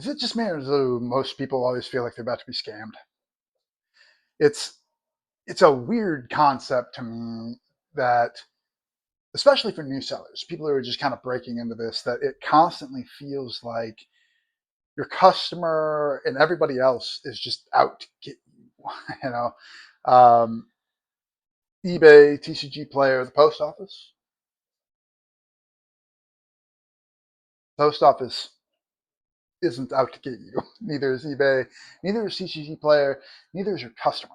Is it just me, or do most people always feel like they're about to be scammed? It's it's a weird concept to me that, especially for new sellers, people who are just kind of breaking into this, that it constantly feels like your customer and everybody else is just out to get you. You know, um, eBay, TCGplayer, the post office isn't out to get you. Neither is eBay, neither is TCGplayer, neither is your customer.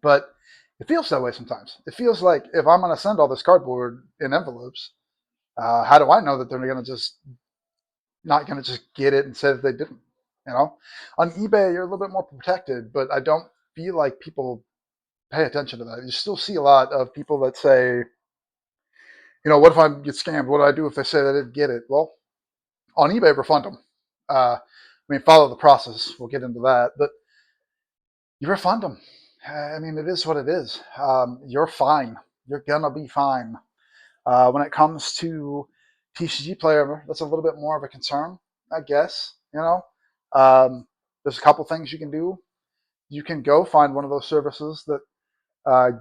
But it feels that way sometimes. It feels like if I'm going to send all this cardboard in envelopes, how do I know that they're going to just not going to just get it and say that they didn't? You know, on eBay you're a little bit more protected, but I don't feel like people pay attention to that. You still see a lot of people that say, what if I get scammed? What do I do if they say they didn't get it? Well, on eBay, refund them. Follow the process. We'll get into that, but you refund them. It is what it is. You're fine. You're gonna be fine. When it comes to TCGplayer, that's a little bit more of a concern, I guess. There's a couple things you can do. You can go find one of those services that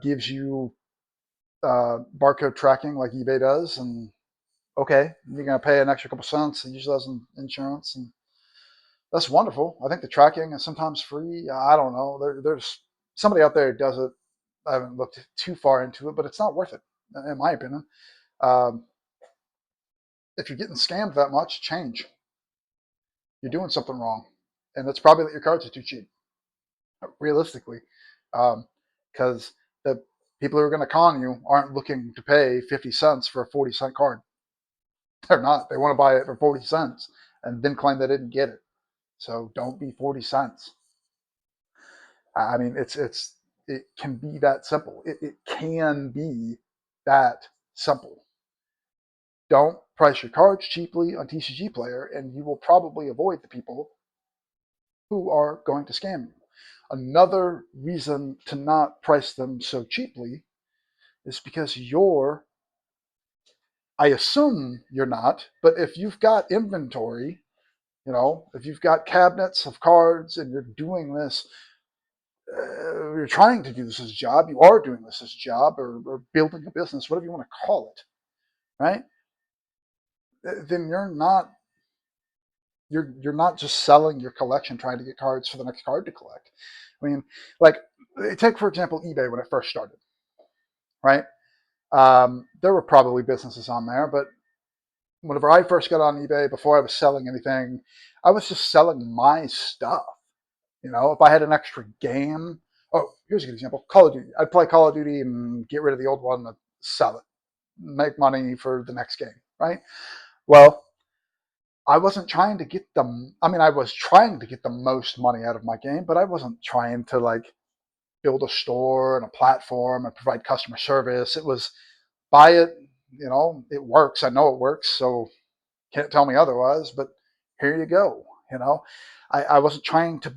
gives you barcode tracking like eBay does, and okay, you're gonna pay an extra couple cents. It usually has insurance, and that's wonderful. I think the tracking is sometimes free. I don't know. There's somebody out there who does it. I haven't looked too far into it, but it's not worth it, in my opinion. Um, if you're getting scammed that much, change. You're doing something wrong, and it's probably that your cards are too cheap, realistically, because the people who are going to con you aren't looking to pay 50 cents for a 40-cent card. They're not. They want to buy it for 40 cents and then claim they didn't get it. So don't be 40 cents. It can be that simple. It can be that simple. Don't price your cards cheaply on TCGplayer, and you will probably avoid the people who are going to scam you. Another reason to not price them so cheaply is because I assume you're not, but if you've got inventory, if you've got cabinets of cards and you're doing this, you're trying to do this as a job, you are doing this as a job, or building a business, whatever you want to call it, right? Then you're not just selling your collection trying to get cards for the next card to collect. I mean, like, take for example eBay when it first started, right? There were probably businesses on there, but whenever I first got on eBay, before I was selling anything, I was just selling my stuff. If I had an extra game, oh, here's a good example: Call of Duty. I'd play Call of Duty and get rid of the old one and sell it, make money for the next game, right? Well, I wasn't trying to get them. I was trying to get the most money out of my game, but I wasn't trying to build a store and a platform and provide customer service. It was buy it, it works. I know it works, so can't tell me otherwise. But here you go. I wasn't trying to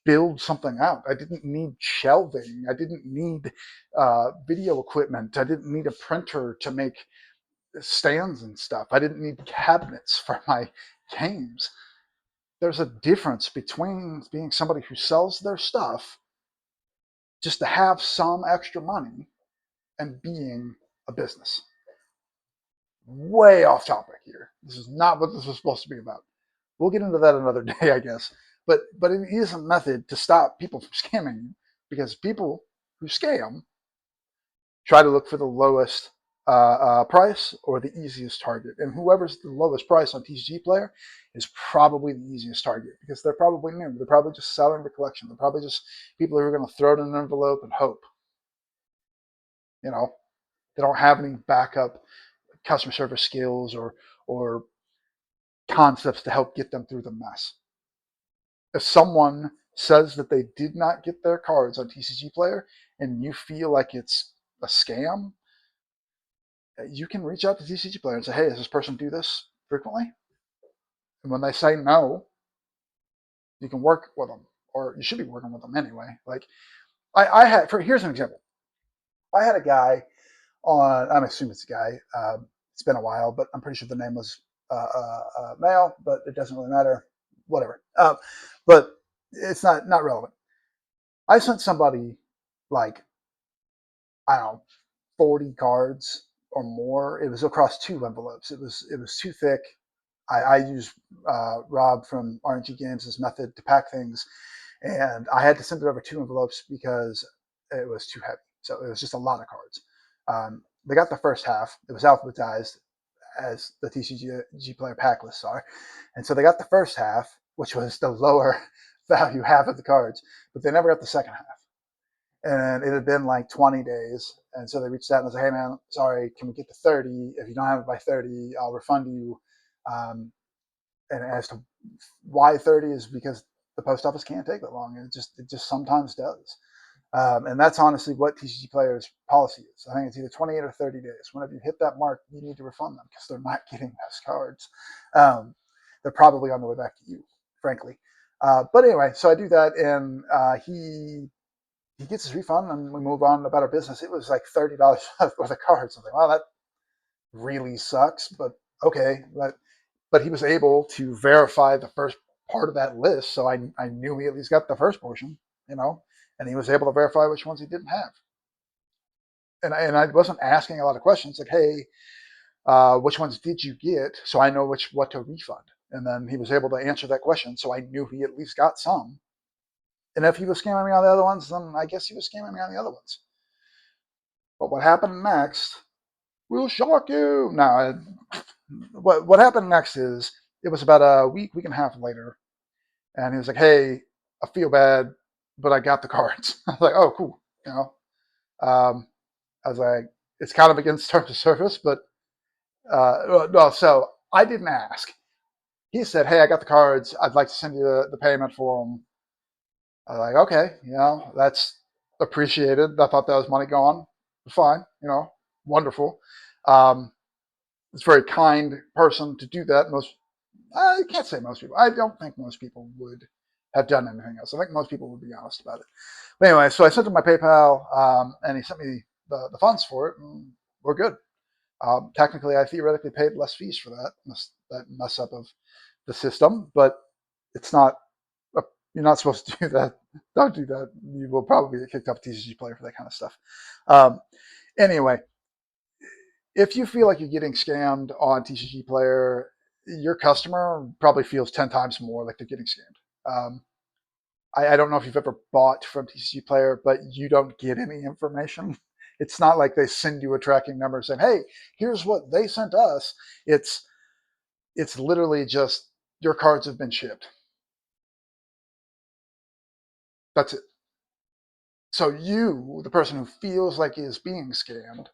build something out. I didn't need shelving. I didn't need video equipment. I didn't need a printer to make stands and stuff. I didn't need cabinets for my games. There's a difference between being somebody who sells their stuff just to have some extra money and being a business. Way off topic here. This is not what this was supposed to be about. We'll get into that another day, I guess. But it is a method to stop people from scamming you, because people who scam try to look for the lowest price or the easiest target. And whoever's the lowest price on TCGplayer is probably the easiest target, because they're probably new. They're probably just selling the collection. They're probably just people who are going to throw it in an envelope and hope. They don't have any backup customer service skills or concepts to help get them through the mess. If someone says that they did not get their cards on TCGplayer and you feel like it's a scam, you can reach out to TCGplayer and say, hey, does this person do this frequently? And when they say no, you can work with them, or you should be working with them anyway. Like here's an example. I had a guy on, I'm assuming it's a guy. It's been a while, but I'm pretty sure the name was male, but it doesn't really matter. Whatever. But it's not relevant. I sent somebody like, I don't know, 40 cards or more. It was across 2 envelopes. It was too thick. I used Rob from RNG Games' method to pack things, and I had to send it over 2 envelopes because it was too heavy. So it was just a lot of cards. They got the first half. It was alphabetized as the TCG player pack lists are, and so they got the first half, which was the lower value half of the cards, but they never got the second half. And it had been like 20 days. And so they reached out and was like, hey, man, sorry, can we get to 30? If you don't have it by 30, I'll refund you. And as to why 30 is because the post office can't take that long. It just sometimes does. And that's honestly what TCGplayer's policy is. I think it's either 28 or 30 days. Whenever you hit that mark, you need to refund them because they're not getting those cards. They're probably on the way back to you, frankly. But anyway, so I do that, and he gets his refund, and we move on about our business. It was like $30 worth of cards. I'm like, wow, that really sucks, but okay. But he was able to verify the first part of that list, so I knew he at least got the first portion, and he was able to verify which ones he didn't have. And I wasn't asking a lot of questions like, hey, which ones did you get, so I know what to refund. And then he was able to answer that question, so I knew he at least got some. And if he was scamming me on the other ones, then I guess he was scamming me on the other ones. But what happened next will shock you. No, what happened next is it was about a week and a half later, and he was like, "Hey, I feel bad, but I got the cards." I was like, "Oh, cool." I was like, "It's kind of against terms of service, but no." So I didn't ask. He said, "Hey, I got the cards. I'd like to send you the payment for them." I was like, "Okay, that's appreciated." I thought that was money gone. Fine, wonderful. It's a very kind person to do that. I can't say most people. I don't think most people would have done anything else. I think most people would be honest about it. But anyway, so I sent him my PayPal, and he sent me the funds for it, and we're good. Technically, I theoretically paid less fees for that mess up of the system, but it's not. You're not supposed to do that. Don't do that. You will probably get kicked off TCGplayer for that kind of stuff. Anyway, if you feel like you're getting scammed on TCGplayer, your customer probably feels 10 times more like they're getting scammed. I don't know if you've ever bought from TCGplayer, but you don't get any information. It's not like they send you a tracking number saying, hey, here's what they sent us. It's literally just your cards have been shipped. That's it. So you, the person who feels like is being scammed,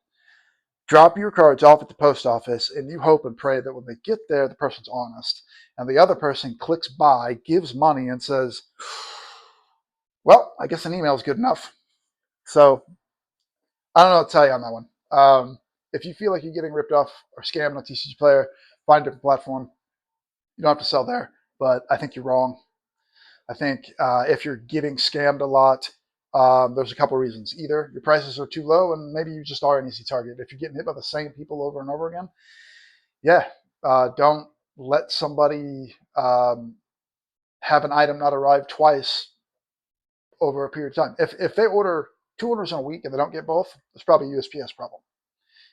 drop your cards off at the post office, and you hope and pray that when they get there, the person's honest. And the other person clicks buy, gives money, and says, well, I guess an email is good enough. So I don't know what to tell you on that one. If you feel like you're getting ripped off or scammed on TCGplayer, find a different platform. You don't have to sell there, but I think you're wrong. I think if you're getting scammed a lot, there's a couple reasons. Either your prices are too low, and maybe you just are an easy target. If you're getting hit by the same people over and over again, don't let somebody have an item not arrive twice over a period of time. If they order 2 orders in a week and they don't get both, it's probably a USPS problem.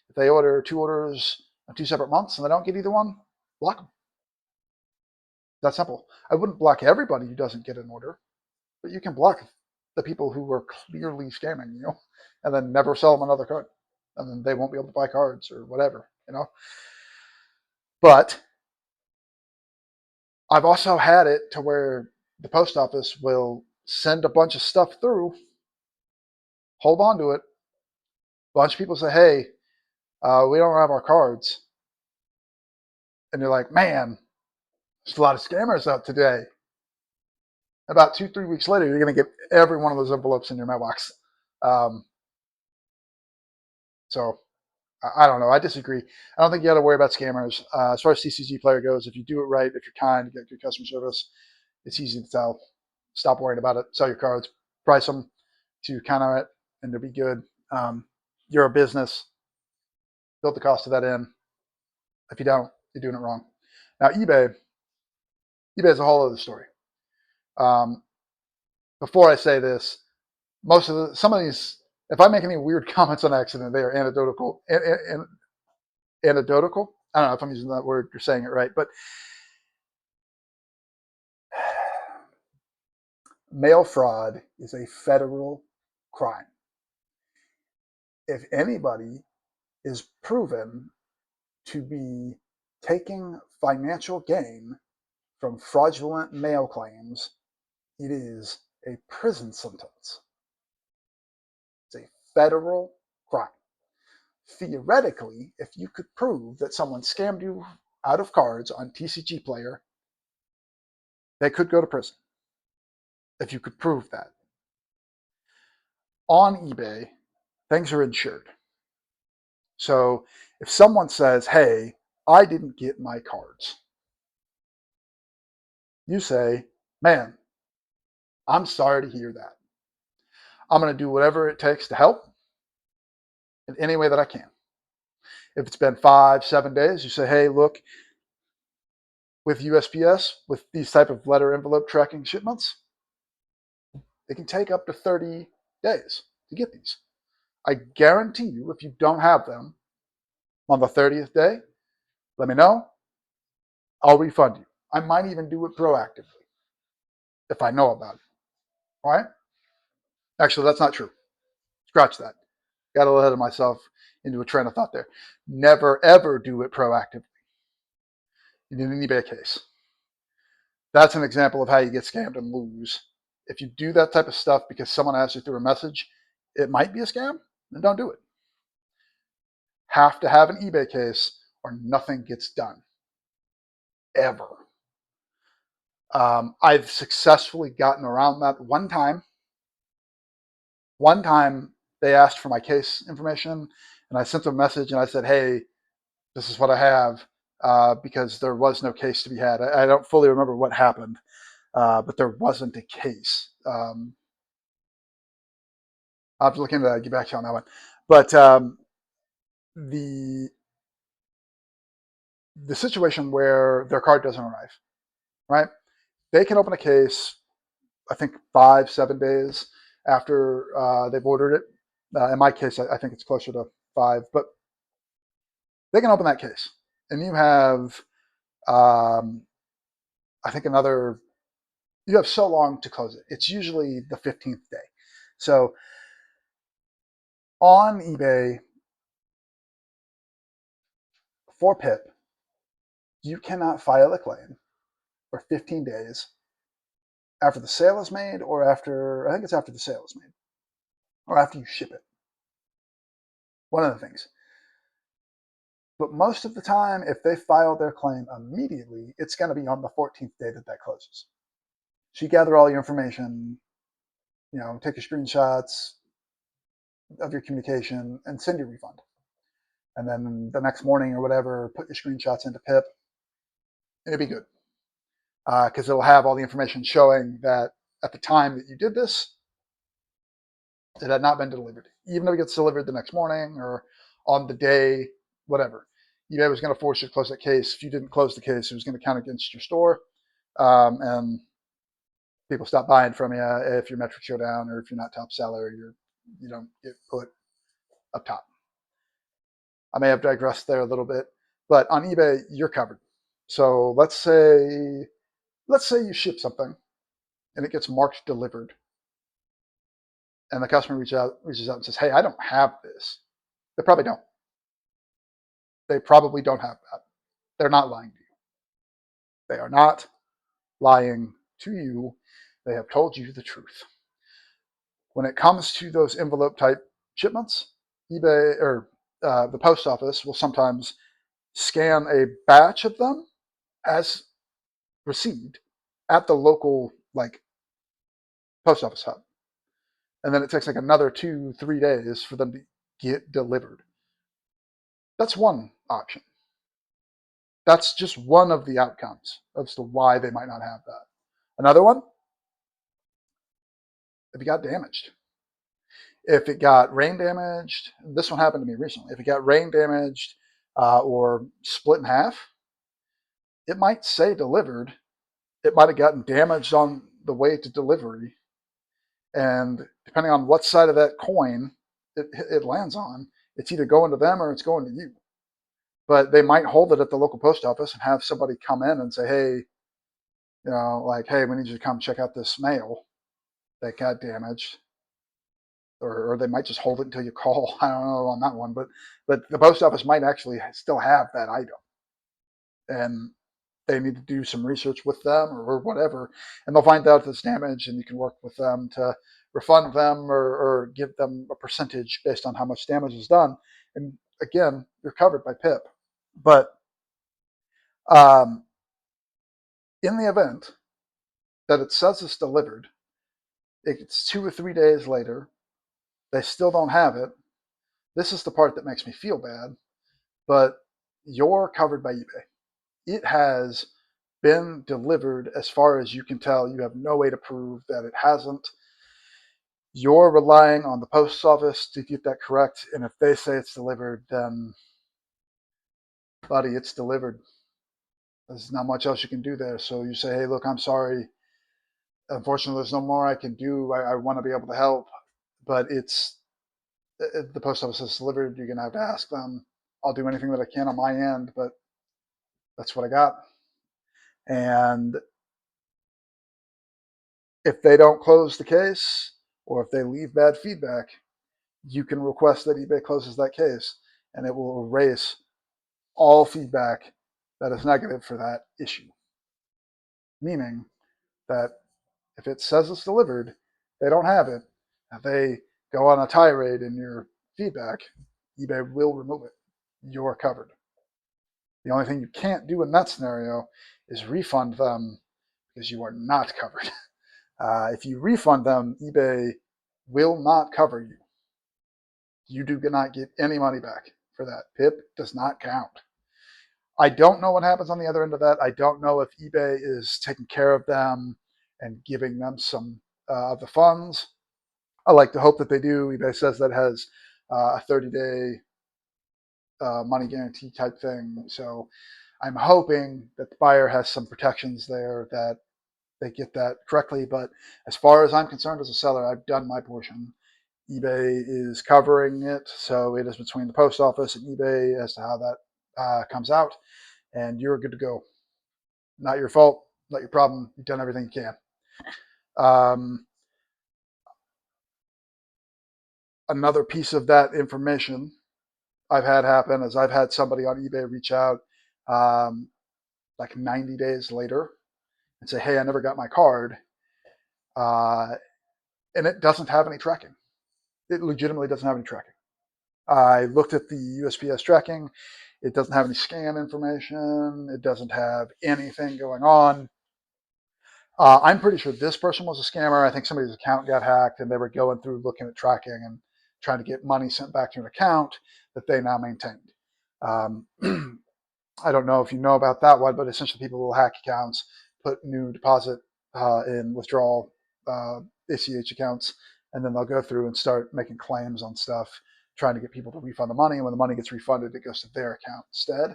If they order 2 orders in 2 separate months and they don't get either one, block them. That's simple. I wouldn't block everybody who doesn't get an order, but you can block the people who are clearly scamming you, and then never sell them another card, and then they won't be able to buy cards or whatever. But I've also had it to where the post office will send a bunch of stuff through, hold on to it. A bunch of people say, hey, we don't have our cards. And you're like, man, there's a lot of scammers out today. About 2-3 weeks later, you're going to get every one of those envelopes in your mailbox. So I don't know. I disagree. I don't think you got to worry about scammers. As far as TCGplayer goes, if you do it right, if you're kind, you get good customer service, it's easy to tell. Stop worrying about it. Sell your cards, price them to counter it, and to be good. You're a business. Build the cost of that in. If you don't, you're doing it wrong. Now, eBay is a whole other story. Um, before I say this, some of these, if I make any weird comments on accident, they are anecdotal. Anecdotal. I don't know if I'm using that word. You're saying it right, but mail fraud is a federal crime. If anybody is proven to be taking financial gain from fraudulent mail claims, it is a prison sentence. It's a federal crime. Theoretically, if you could prove that someone scammed you out of cards on TCGplayer, they could go to prison if you could prove that. On eBay, things are insured. So if someone says, hey, I didn't get my cards, you say, man, I'm sorry to hear that. I'm going to do whatever it takes to help in any way that I can. If it's been 5, 7 days, you say, hey, look, with USPS, with these type of letter envelope tracking shipments, it can take up to 30 days to get these. I guarantee you, if you don't have them on the 30th day, let me know. I'll refund you. I might even do it proactively if I know about it. All right? Actually, that's not true. Scratch that. Got a little ahead of myself into a train of thought there. Never, ever do it proactively in an eBay case. That's an example of how you get scammed and lose. If you do that type of stuff because someone asked you through a message, it might be a scam, then don't do it. Have to have an eBay case or nothing gets done. Ever. I've successfully gotten around that one time. One time they asked for my case information and I sent them a message and I said, hey, this is what I have, because there was no case to be had. I don't fully remember what happened, but there wasn't a case. I'll have to look into that, get back to you on that one. But the situation where their card doesn't arrive, right? They can open a case, I think 5, 7 days after they've ordered it. In my case, I think it's closer to 5, but they can open that case, and you have, I think you have so long to close it. It's usually the 15th day. So on eBay, for PIP, you cannot file a claim for 15 days after the sale is made or after, I think it's after the sale is made, or after you ship it. One of the things. But most of the time, if they file their claim immediately, it's going to be on the 14th day that closes. So you gather all your information, take your screenshots of your communication and send your refund. And then the next morning or whatever, put your screenshots into PIP, and it'll be good. Because it'll have all the information showing that at the time that you did this, it had not been delivered. Even if it gets delivered the next morning or on the day, whatever. eBay was going to force you to close that case. If you didn't close the case, it was going to count against your store. And people stop buying from you if your metrics go down or if you're not top seller, you don't get put up top. I may have digressed there a little bit, but on eBay, you're covered. So let's say you ship something and it gets marked delivered, and the customer reaches out and says, hey, I don't have this. They probably don't. They probably don't have that. They're not lying to you. They are not lying to you. They have told you the truth. When it comes to those envelope type shipments, eBay or the post office will sometimes scan a batch of them as received at the local post office hub. And then it takes another 2-3 days for them to get delivered. That's one option. That's just one of the outcomes as to why they might not have that. Another one, if it got damaged. If it got rain damaged, this one happened to me recently. If it got rain damaged or split in half, it might say delivered. It might have gotten damaged on the way to delivery, and depending on what side of that coin it lands on, it's either going to them or it's going to you. But they might hold it at the local post office and have somebody come in and say, hey, like, hey, we need you to come check out this mail that got damaged. Or they might just hold it until you call. I don't know on that one, but the post office might actually still have that item, and they need to do some research with them or whatever, and they'll find out if it's damaged, and you can work with them to refund them or give them a percentage based on how much damage is done. And again, you're covered by PIP. But in the event that it says it's delivered, it's 2 or 3 days later, they still don't have it. This is the part that makes me feel bad, but you're covered by eBay. It has been delivered as far as you can tell. You have no way to prove that it hasn't. You're relying on the post office to get that correct, and if they say it's delivered, then, buddy, it's delivered. There's not much else you can do there. So you say, hey, look, I'm sorry. Unfortunately, there's no more I can do. I want to be able to help, but it's the post office is delivered. You're going to have to ask them. I'll do anything that I can on my end, but that's what I got. And if they don't close the case, or if they leave bad feedback, you can request that eBay closes that case, and it will erase all feedback that is negative for that issue. Meaning that if it says it's delivered, they don't have it, if they go on a tirade in your feedback, eBay will remove it. You're covered. The only thing you can't do in that scenario is refund them, because you are not covered. If you refund them, eBay will not cover you. You do not get any money back for that. PIP does not count. I don't know what happens on the other end of that. I don't know if eBay is taking care of them and giving them some of the funds. I like to hope that they do. eBay says that has a 30-day money guarantee type thing. So I'm hoping that the buyer has some protections there, that they get that correctly. But as far as I'm concerned as a seller, I've done my portion. eBay is covering it, so it is between the post office and eBay as to how that comes out, and you're good to go. Not your fault, not your problem. You've done everything you can. Another piece of that information I've had happen is I've had somebody on eBay reach out like 90 days later and say, hey, I never got my card. And it doesn't have any tracking. It legitimately doesn't have any tracking. I looked at the USPS tracking. It doesn't have any scam information. It doesn't have anything going on. I'm pretty sure this person was a scammer. I think somebody's account got hacked, and they were going through looking at tracking and trying to get money sent back to an account that they now maintained. I don't know if you know about that one, but essentially people will hack accounts, put new deposit and withdrawal ACH accounts, and then they'll go through and start making claims on stuff, trying to get people to refund the money. And when the money gets refunded, it goes to their account instead.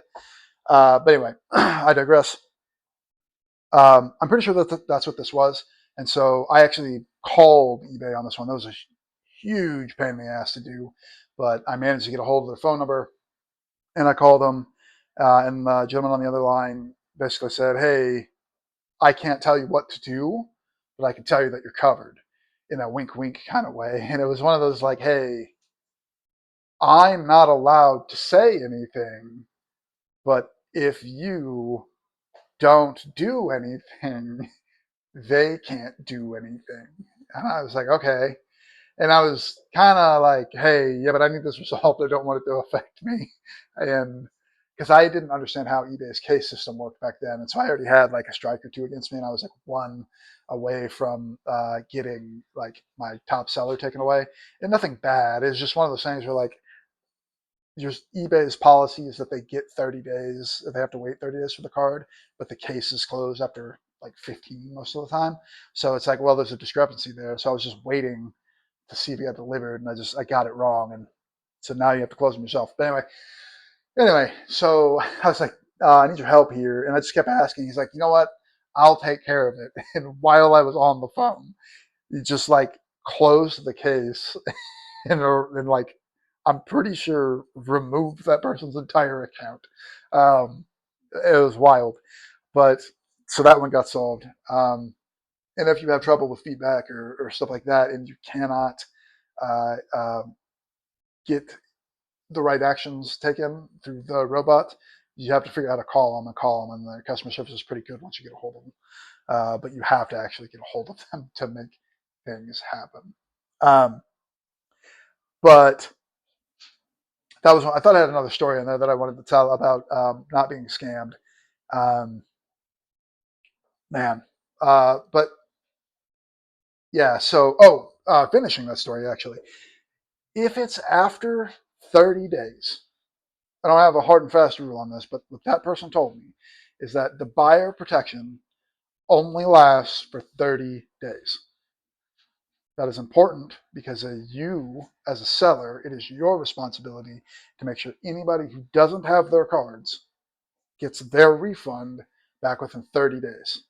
But anyway, I digress. I'm pretty sure that that's what this was. And so I actually called eBay on this one. That was a huge pain in the ass to do, but I managed to get a hold of their phone number, and I called them. And the gentleman on the other line basically said, hey, I can't tell you what to do, but I can tell you that you're covered, in a wink, wink kind of way. And it was one of those like, hey, I'm not allowed to say anything, but if you don't do anything, they can't do anything. And I was like, okay. And I was kind of like, hey, yeah, but I need this resolved. I don't want it to affect me. And because I didn't understand how eBay's case system worked back then. And so I already had like a strike or two against me, and I was like one away from getting like my top seller taken away. And nothing bad. It's just one of those things where like, just eBay's policy is that they get 30 days. They have to wait 30 days for the card, but the case is closed after like 15 most of the time. So it's like, well, there's a discrepancy there. So I was just waiting to see if he got delivered, and I got it wrong, and so now you have to close them yourself. But anyway, so I was like, I need your help here, and I just kept asking. He's like, you know what? I'll take care of it. And while I was on the phone, he just like closed the case and like, I'm pretty sure removed that person's entire account. Um, it was wild. But so that one got solved. And if you have trouble with feedback or stuff like that, and you cannot uh, uh, get the right actions taken through the robot, you have to figure out how to call them, and the customer service is pretty good once you get a hold of them. But you have to actually get a hold of them to make things happen. Um, but that was one. I thought I had another story in there that I wanted to tell about not being scammed. Um, man, but yeah. So, finishing that story actually. If it's after 30 days, I don't have a hard and fast rule on this, but what that person told me is that the buyer protection only lasts for 30 days. That is important because you, as a seller, it is your responsibility to make sure anybody who doesn't have their cards gets their refund back within 30 days.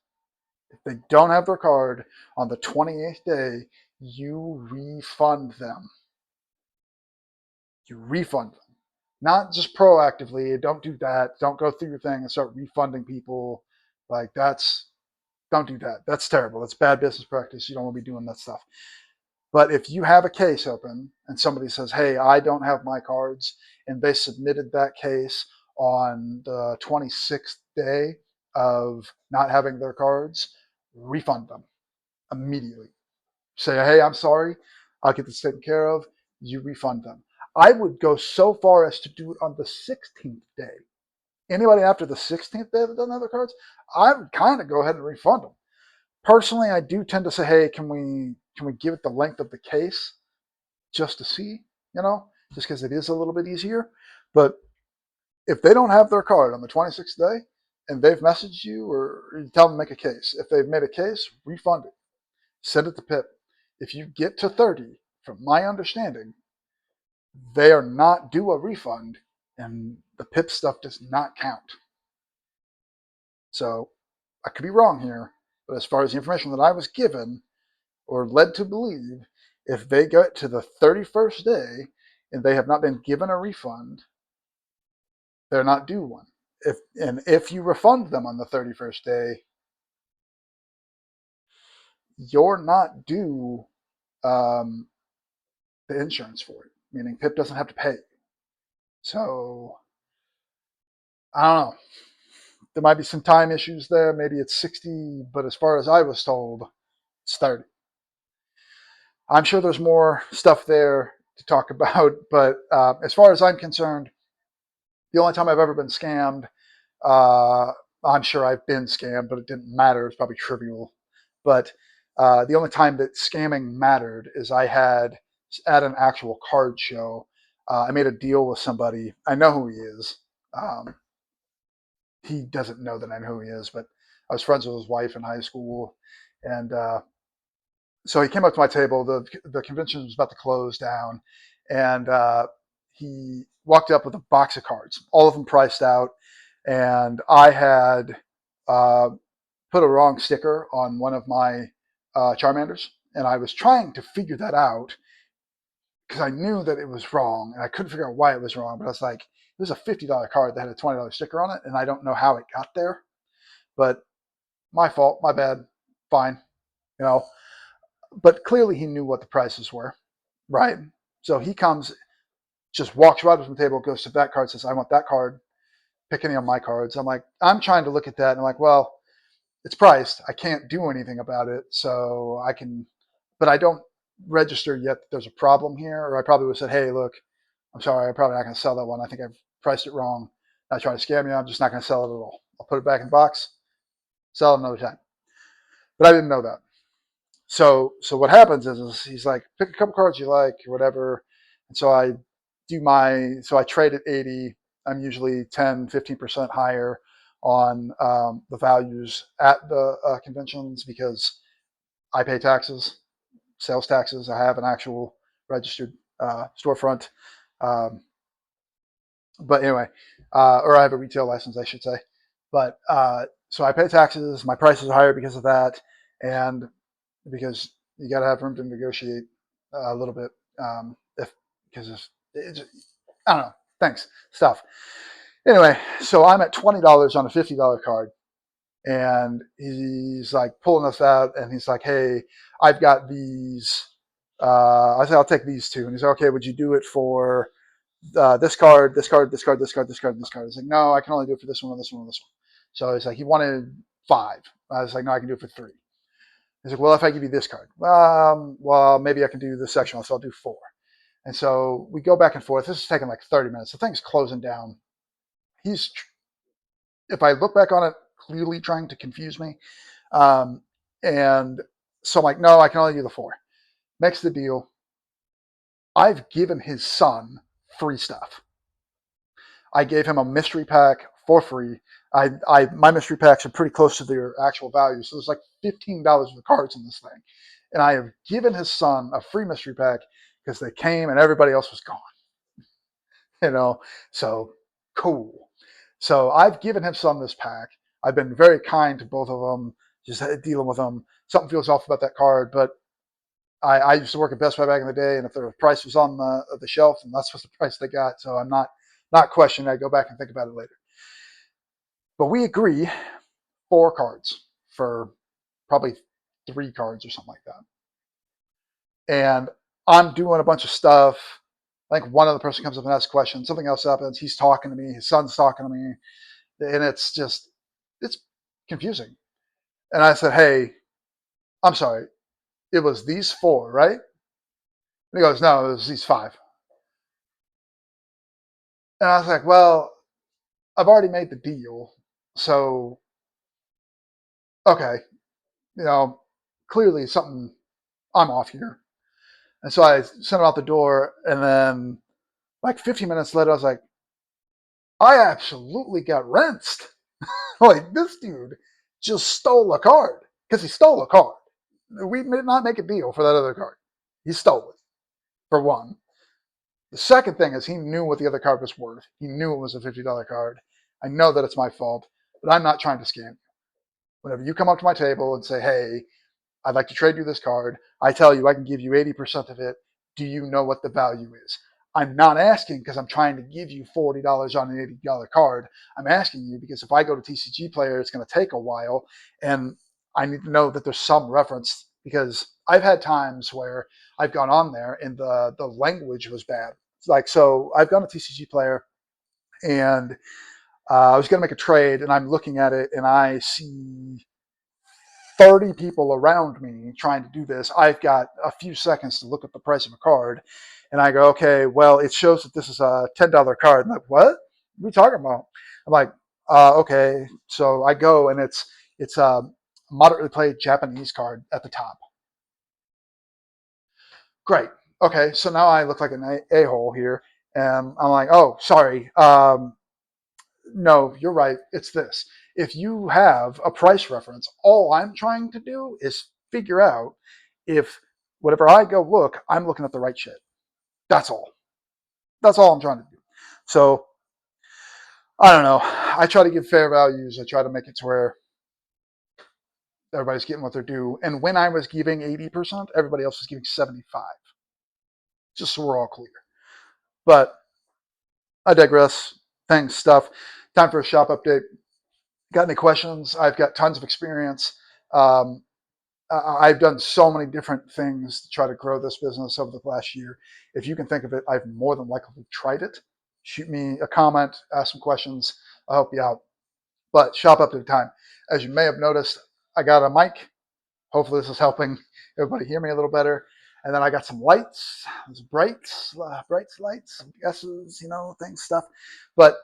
If they don't have their card on the 28th day, you refund them. You refund them. Not just proactively. Don't do that. Don't go through your thing and start refunding people. Like don't do that. That's terrible. That's bad business practice. You don't want to be doing that stuff. But if you have a case open and somebody says, hey, I don't have my cards, and they submitted that case on the 26th day of not having their cards, refund them immediately. Say, hey, I'm sorry. I'll get this taken care of. You refund them. I would go so far as to do it on the 16th day. Anybody after the 16th day that doesn't have their cards, I would kind of go ahead and refund them. Personally, I do tend to say, hey, can we give it the length of the case just to see, just because it is a little bit easier. But if they don't have their card on the 26th day and they've messaged you, or you tell them to make a case. If they've made a case, refund it. Send it to PIP. If you get to 30, from my understanding, they are not due a refund, and the PIP stuff does not count. So I could be wrong here, but as far as the information that I was given or led to believe, if they get to the 31st day and they have not been given a refund, they're not due one. If you refund them on the 31st day, you're not due um, the insurance for it, meaning PIP doesn't have to pay. So I don't know. There might be some time issues there. Maybe it's 60, but as far as I was told, it's 30. I'm sure there's more stuff there to talk about, but as far as I'm concerned, the only time I've ever been scammed, uh, I'm sure I've been scammed, but it didn't matter. It's probably trivial. But the only time that scamming mattered is I had at an actual card show. I made a deal with somebody. I know who he is. Um, he doesn't know that I know who he is, but I was friends with his wife in high school, and so he came up to my table. The convention was about to close down, and he walked up with a box of cards, all of them priced out, and I had uh, put a wrong sticker on one of my Charmanders, and I was trying to figure that out because I knew that it was wrong, and I couldn't figure out why it was wrong. But I was like, it was a $50 card that had a $20 sticker on it, and I don't know how it got there. But my fault, my bad, fine, you know. But clearly he knew what the prices were, right? So he comes, just walks right up to the table, goes to that card, says, I want that card, pick any of my cards. I'm like, I'm trying to look at that, and I'm like, well, it's priced. I can't do anything about it, so I can, but I don't register yet that there's a problem here, or I probably would have said, hey, look, I'm sorry, I'm probably not going to sell that one. I think I've priced it wrong. Not trying to scam you. I'm just not going to sell it at all. I'll put it back in the box, sell it another time. But I didn't know that. So what happens is he's like, pick a couple cards you like or whatever. And so I trade at 80. I'm usually 10, 15% higher on the values at the conventions because I pay taxes, sales taxes. I have an actual registered storefront. Um, but anyway, or I have a retail license, I should say. But So I pay taxes. My prices are higher because of that, and because you got to have room to negotiate a little bit. If because it's, I don't know, thanks stuff. Anyway, so I'm at $20 on a $50 card, and he's like pulling us out, and he's like, "Hey, I've got these." I said, "I'll take these two," and he's like, "Okay, would you do it for this card, this card, this card, this card, this card, and this card?" I was like, "No, I can only do it for this one, this one, this one." So he's like, he wanted 5. I was like, "No, I can do it for 3." He's like, "Well, if I give you this card, well, maybe I can do this section, so I'll do 4." And so we go back and forth. This is taking like 30 minutes. The thing's closing down. He's, if I look back on it, clearly trying to confuse me. Um, and so I'm like, "No, I can only do the 4." Makes the deal. I've given his son free stuff. I gave him a mystery pack for free. My mystery packs are pretty close to their actual value, so there's like $15 worth of cards in this thing, and I have given his son a free mystery pack because they came and everybody else was gone. You know, so cool. So I've given him some this pack. I've been very kind to both of them, just dealing with them. Something feels off about that card, but I used to work at Best Buy back in the day, and if the price was on the shelf, and that's what the price they got. So I'm not questioning. I go back and think about it later. But we agree 4 cards for probably 3 cards or something like that. And I'm doing a bunch of stuff. I think one other person comes up and asks a question. Something else happens. He's talking to me. His son's talking to me, and it's confusing. And I said, "Hey, I'm sorry. It was these 4, right?" And he goes, "No, it was these 5." And I was like, "Well, I've already made the deal, so okay, you know, clearly something I'm off here." And so I sent him out the door, and then like 15 minutes later, I was like, "I absolutely got rinsed." Like, this dude just stole a card because he stole a card. We did not make a deal for that other card. He stole it, for one. The second thing is he knew what the other card was worth. He knew it was a $50 card. I know that it's my fault, but I'm not trying to scam you. Whenever you come up to my table and say, "Hey, I'd like to trade you this card," I tell you I can give you 80% of it. Do you know what the value is? I'm not asking because I'm trying to give you $40 on an $80 card. I'm asking you because if I go to TCGplayer, it's going to take a while, and I need to know that there's some reference, because I've had times where I've gone on there and the language was bad. Like, so I've gone to TCGplayer, and I was going to make a trade, and I'm looking at it, and I see 30 people around me trying to do this. I've got a few seconds to look at the price of a card, and I go, "Okay, well, it shows that this is a $10 card." I'm like, "What? What are we talking about?" I'm like, "Okay." So I go, and it's a moderately played Japanese card at the top. Great. Okay, so now I look like an a-hole here, and I'm like, "Oh, sorry. No, you're right. It's this." If you have a price reference, all I'm trying to do is figure out if whatever I go look, I'm looking at the right shit. That's all. That's all I'm trying to do. So I don't know. I try to give fair values. I try to make it to where everybody's getting what they're due. And when I was giving 80%, everybody else was giving 75. Just so we're all clear. But I digress. Thanks, stuff. Time for a shop update. Got any questions? I've got tons of experience. Um, I've done so many different things to try to grow this business over the last year. If you can think of it, I've more than likely tried it. Shoot me a comment, ask some questions. I'll help you out. But shop up to the time. As you may have noticed, I got a mic. Hopefully this is helping everybody hear me a little better. And then I got some lights, some brights lights, guesses, things, stuff. But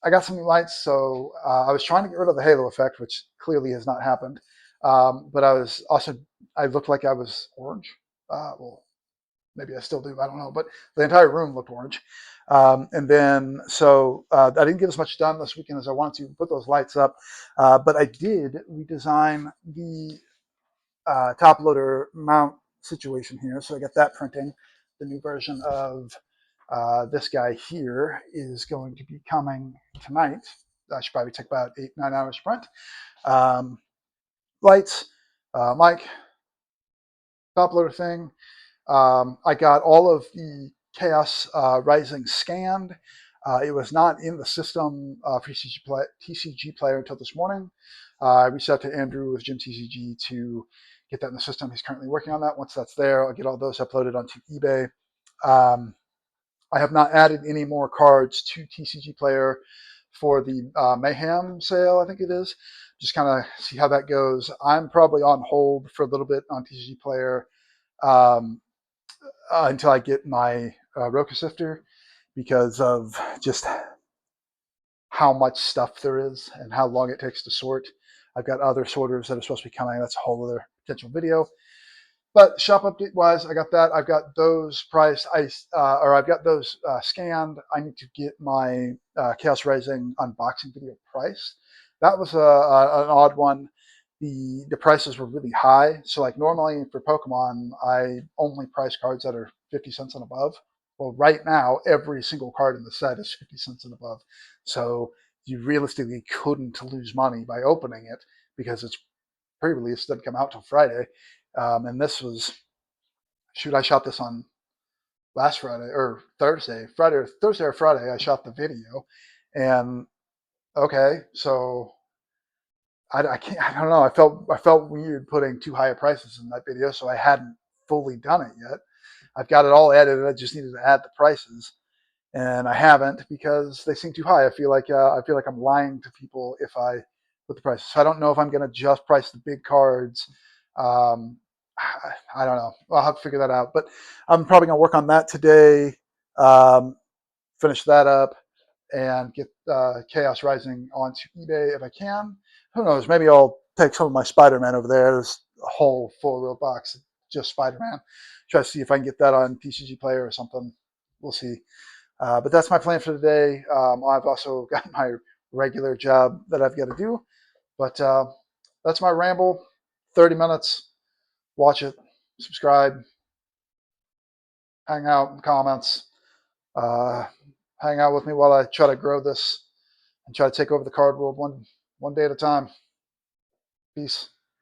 I got some new lights, so I was trying to get rid of the halo effect, which clearly has not happened. But I looked like I was orange. Well, maybe I still do, I don't know. But the entire room looked orange. And then, so I didn't get as much done this weekend as I wanted to put those lights up. But I did redesign the top loader mount situation here. So I got that printing. The new version of this guy here is going to be coming tonight. that should probably take about 8-9 hours to print. Lights, mic, top loader thing. I got all of the Chaos Rising scanned. It was not in the system for TCG Player until this morning. I reached out to Andrew with Jim TCG to get that in the system. He's currently working on that. Once that's there, I'll get all those uploaded onto eBay. I have not added any more cards to TCG Player for the Mayhem sale, I think it is. Just kind of see how that goes. I'm probably on hold for a little bit on TCG Player until I get my Roku sifter because of just how much stuff there is and how long it takes to sort. I've got other sorters that are supposed to be coming. That's a whole other potential video. But shop update wise, I got that. I've got those priced. I've got those scanned. I need to get my Chaos Rising unboxing video priced. That was an odd one. The prices were really high. So like normally for Pokemon, I only price cards that are 50 cents and above. Well, right now, every single card in the set is 50 cents and above. So you realistically couldn't lose money by opening it because it's pre-release, doesn't come out till Friday. And this was, shoot, I shot this on last Friday or Thursday or Friday. I shot the video, and okay, so I can't. I don't know. I felt weird putting too high of prices in that video, so I hadn't fully done it yet. I've got it all edited. I just needed to add the prices, and I haven't because they seem too high. I feel like I'm lying to people if I put the prices. So I don't know if I'm going to just price the big cards. Um, I don't know. I'll have to figure that out. But I'm probably going to work on that today, finish that up, and get Chaos Rising onto eBay if I can. Who knows? Maybe I'll take some of my Spider-Man over there. There's a whole full box of just Spider-Man. Try to see if I can get that on TCG Player or something. We'll see. But that's my plan for today. I've also got my regular job that I've got to do. But that's my ramble. 30 minutes. Watch it, subscribe, hang out in the comments, uh, hang out with me while I try to grow this and try to take over the card world one day at a time. Peace.